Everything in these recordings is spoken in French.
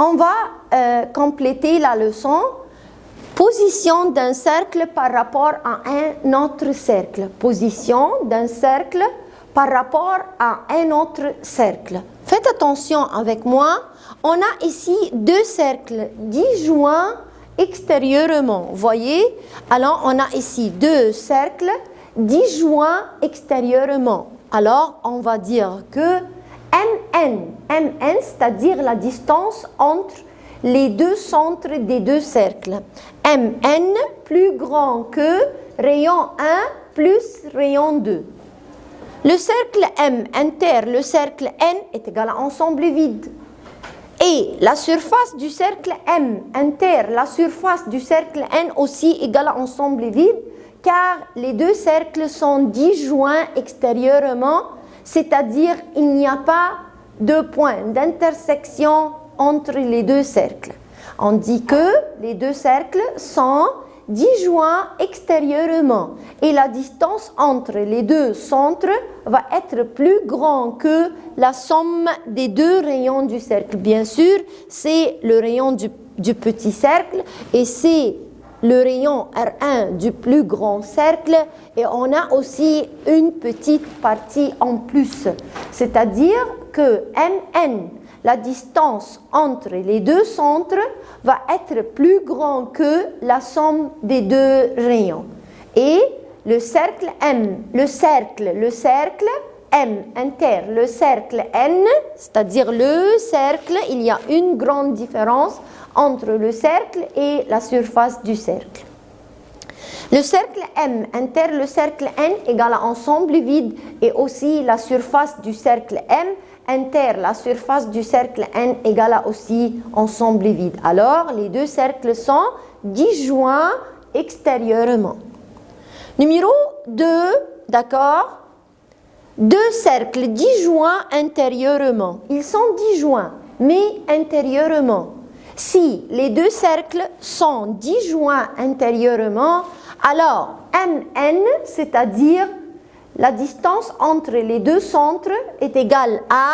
On va compléter la leçon. Position d'un cercle par rapport à un autre cercle. Position d'un cercle par rapport à un autre cercle. Faites attention avec moi. On a ici deux cercles disjoints extérieurement. Voyez? Alors, on a ici deux cercles disjoints extérieurement. Alors, on va dire que MN, c'est-à-dire la distance entre les deux centres des deux cercles. MN plus grand que rayon 1 plus rayon 2. Le cercle M inter le cercle N est égal à ensemble vide. Et la surface du cercle M inter la surface du cercle N aussi égale à ensemble vide, car les deux cercles sont disjoints extérieurement, c'est-à-dire il n'y a pas de point d'intersection entre les deux cercles. On dit que les deux cercles sont disjoints extérieurement et la distance entre les deux centres va être plus grande que la somme des deux rayons du cercle. Bien sûr, c'est le rayon du petit cercle et c'est le rayon R1 du plus grand cercle, et on a aussi une petite partie en plus, c'est-à-dire que MN, la distance entre les deux centres, va être plus grande que la somme des deux rayons. Et le cercle M, le cercle M inter le cercle N, c'est-à-dire le cercle, il y a une grande différence entre le cercle et la surface du cercle. Le cercle M inter le cercle N égale à ensemble vide, et aussi la surface du cercle M inter la surface du cercle N égale à aussi ensemble vide. Alors, les deux cercles sont disjoints extérieurement. Numéro 2, d'accord? Deux cercles disjoints intérieurement. Ils sont disjoints, mais intérieurement. Si les deux cercles sont disjoints intérieurement, alors MN, c'est-à-dire la distance entre les deux centres, est égale à,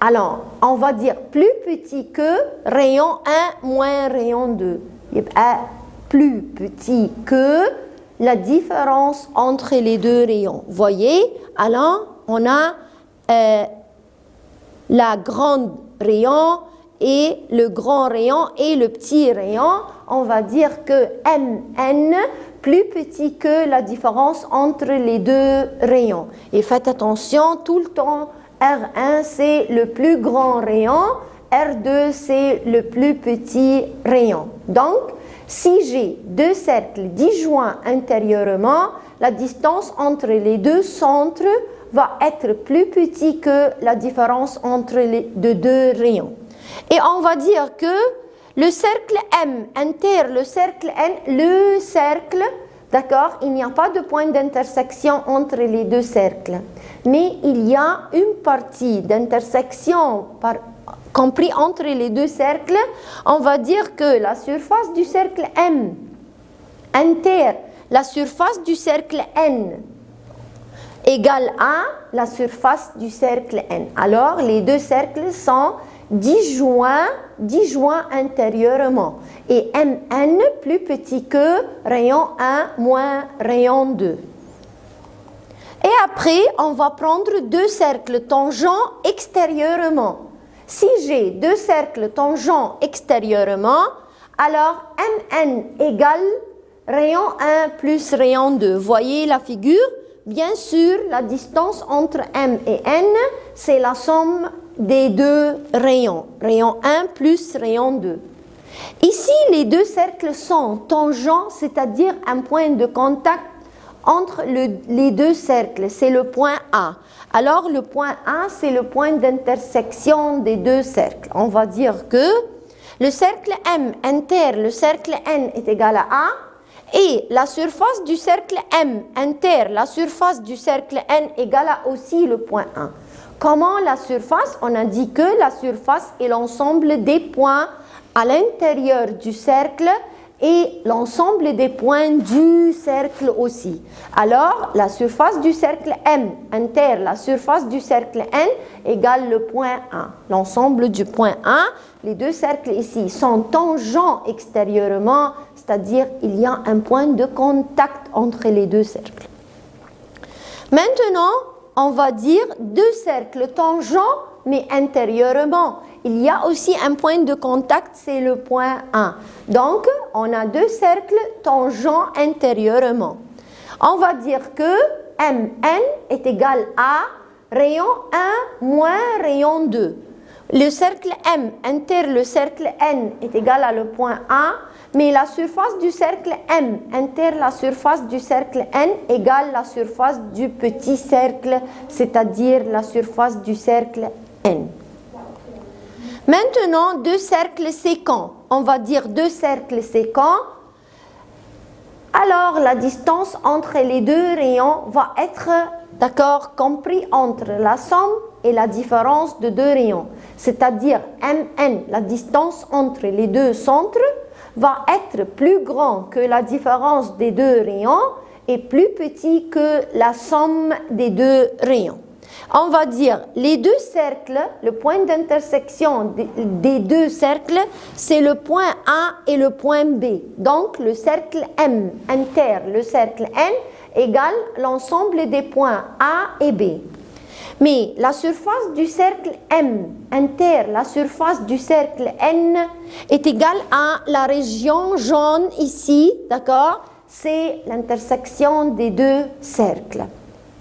alors on va dire plus petit que rayon 1 moins rayon 2. Plus petit que la différence entre les deux rayons. Voyez, alors on a la grande rayon et le grand rayon et le petit rayon. On va dire que MN plus petit que la différence entre les deux rayons. Et faites attention, tout le temps, R1 c'est le plus grand rayon, R2 c'est le plus petit rayon. Donc, si j'ai deux cercles disjoints intérieurement, la distance entre les deux centres va être plus petit que la différence entre les deux rayons. Et on va dire que le cercle M inter le cercle N, le cercle, d'accord, il n'y a pas de point d'intersection entre les deux cercles, mais il y a une partie d'intersection compris entre les deux cercles. On va dire que la surface du cercle M inter la surface du cercle N égale à la surface du cercle N. Alors, les deux cercles sont disjoints intérieurement. Et MN plus petit que rayon 1 moins rayon 2. Et après, on va prendre deux cercles tangents extérieurement. Si j'ai deux cercles tangents extérieurement, alors MN égale rayon 1 plus rayon 2. Voyez la figure? Bien sûr, la distance entre M et N, c'est la somme des deux rayons. Rayon 1 plus rayon 2. Ici, les deux cercles sont tangents, c'est-à-dire un point de contact entre les deux cercles. C'est le point A. Alors, le point A, c'est le point d'intersection des deux cercles. On va dire que le cercle M inter le cercle N est égal à A. Et la surface du cercle M inter la surface du cercle N égale à aussi le point 1. Comment la surface? On a dit que la surface est l'ensemble des points à l'intérieur du cercle et l'ensemble des points du cercle aussi. Alors, la surface du cercle M inter la surface du cercle N égale le point 1. L'ensemble du point 1, les deux cercles ici sont tangents extérieurement, c'est-à-dire il y a un point de contact entre les deux cercles. Maintenant, on va dire deux cercles tangents, mais intérieurement. Il y a aussi un point de contact, c'est le point 1. Donc, on a deux cercles tangents intérieurement. On va dire que Mn est égal à rayon 1 moins rayon 2. Le cercle M inter le cercle N est égal à le point 1, mais la surface du cercle M inter la surface du cercle N égale la surface du petit cercle, c'est-à-dire la surface du cercle N. Maintenant, deux cercles sécants. On va dire deux cercles sécants. Alors, la distance entre les deux rayons va être, d'accord, compris entre la somme et la différence de deux rayons. C'est-à-dire, Mn, la distance entre les deux centres, va être plus grand que la différence des deux rayons et plus petit que la somme des deux rayons. On va dire les deux cercles, le point d'intersection des deux cercles, c'est le point A et le point B. Donc, le cercle M inter le cercle N égale l'ensemble des points A et B. Mais la surface du cercle M inter la surface du cercle N est égale à la région jaune ici, d'accord? C'est l'intersection des deux cercles.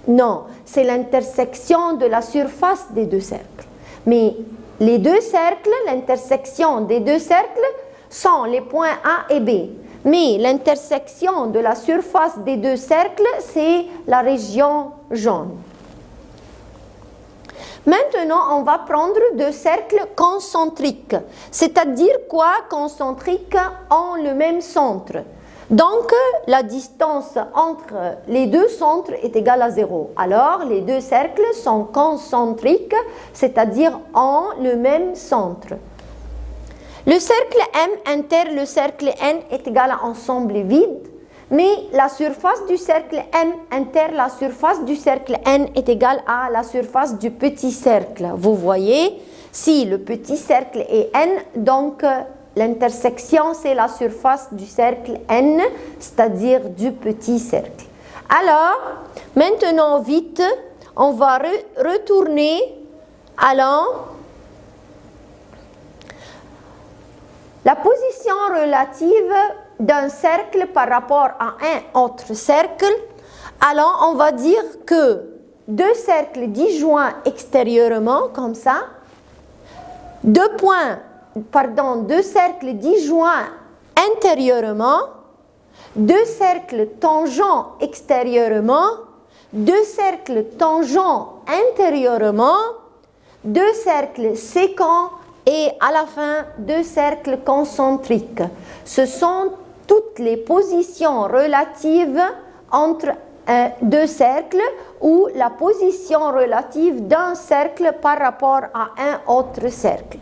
Non, c'est l'intersection de la surface des deux cercles. Mais les deux cercles, l'intersection des deux cercles sont les points A et B. Mais l'intersection de la surface des deux cercles, c'est la région jaune. Maintenant, on va prendre deux cercles concentriques. C'est-à-dire quoi? Concentriques ont le même centre. Donc, la distance entre les deux centres est égale à 0. Alors, les deux cercles sont concentriques, c'est-à-dire ont le même centre. Le cercle M inter le cercle N est égal à ensemble vide, mais la surface du cercle M inter la surface du cercle N est égale à la surface du petit cercle. Vous voyez, si le petit cercle est N, donc l'intersection, c'est la surface du cercle N, c'est-à-dire du petit cercle. Alors, maintenant, vite, on va retourner allant la position relative d'un cercle par rapport à un autre cercle. Alors, on va dire que deux cercles disjoints extérieurement, comme ça, deux cercles disjoints intérieurement, deux cercles tangents extérieurement, deux cercles tangents intérieurement, deux cercles sécants et à la fin deux cercles concentriques. Ce sont toutes les positions relatives entre deux cercles ou la position relative d'un cercle par rapport à un autre cercle.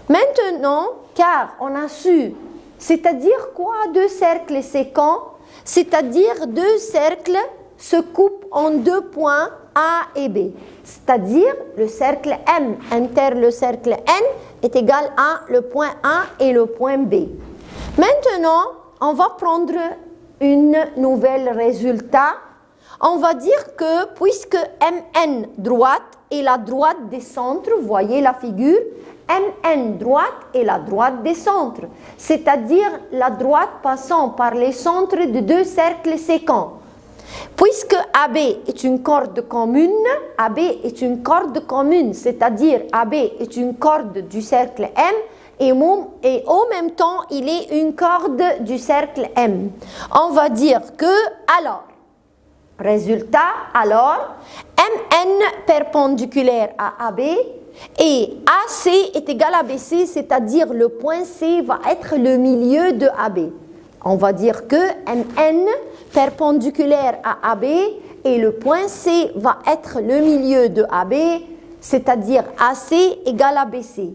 Maintenant, car on a su, c'est-à-dire quoi deux cercles sécants? C'est-à-dire deux cercles se coupent en deux points A et B. C'est-à-dire le cercle M inter le cercle N est égal à le point A et le point B. Maintenant, on va prendre une nouvelle résultat. On va dire que puisque Mn droite est la droite des centres, vous voyez la figure, Mn droite est la droite des centres, c'est-à-dire la droite passant par les centres de deux cercles sécants. Puisque AB est une corde commune, c'est-à-dire AB est une corde du cercle M et en même temps il est une corde du cercle M. On va dire que alors, résultat, alors, Mn perpendiculaire à AB et AC est égal à BC, c'est-à-dire le point C va être le milieu de AB. On va dire que Mn perpendiculaire à AB et le point C va être le milieu de AB, c'est-à-dire AC égale à BC.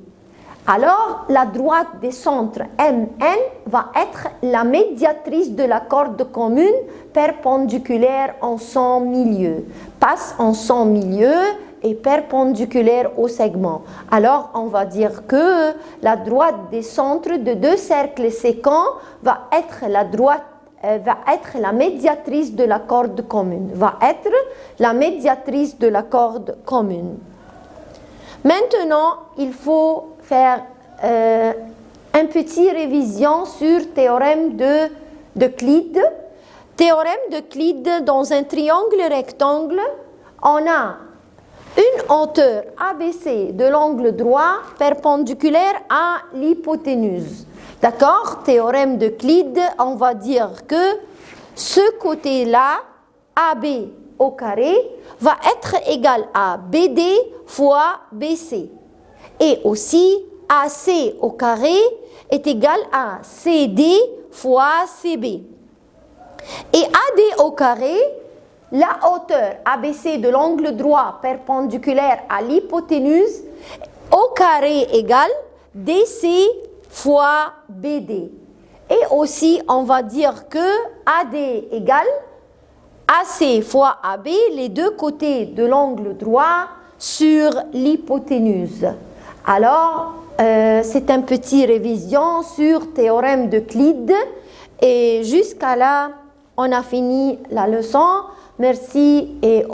Alors, la droite des centres MN va être la médiatrice de la corde commune perpendiculaire en son milieu. Passe en son milieu et perpendiculaire au segment. Alors, on va dire que la droite des centres de deux cercles séquents va être la médiatrice de la corde commune. Va être la médiatrice de la corde commune. Maintenant, il faut faire une petite révision sur théorème d'Euclide. Théorème d'Euclide, dans un triangle rectangle, on a une hauteur ABC de l'angle droit perpendiculaire à l'hypoténuse. D'accord? Théorème d'Euclide, on va dire que ce côté-là, AB au carré, va être égal à BD fois BC. Et aussi, AC au carré est égal à CD fois CB. Et AD au carré, la hauteur ABC de l'angle droit perpendiculaire à l'hypoténuse au carré égale DC fois BD. Et aussi, on va dire que AD égale AC fois AB, les deux côtés de l'angle droit sur l'hypoténuse. Alors, c'est une petite révision sur théorème d'Euclide. Et jusqu'à là, on a fini la leçon. Merci et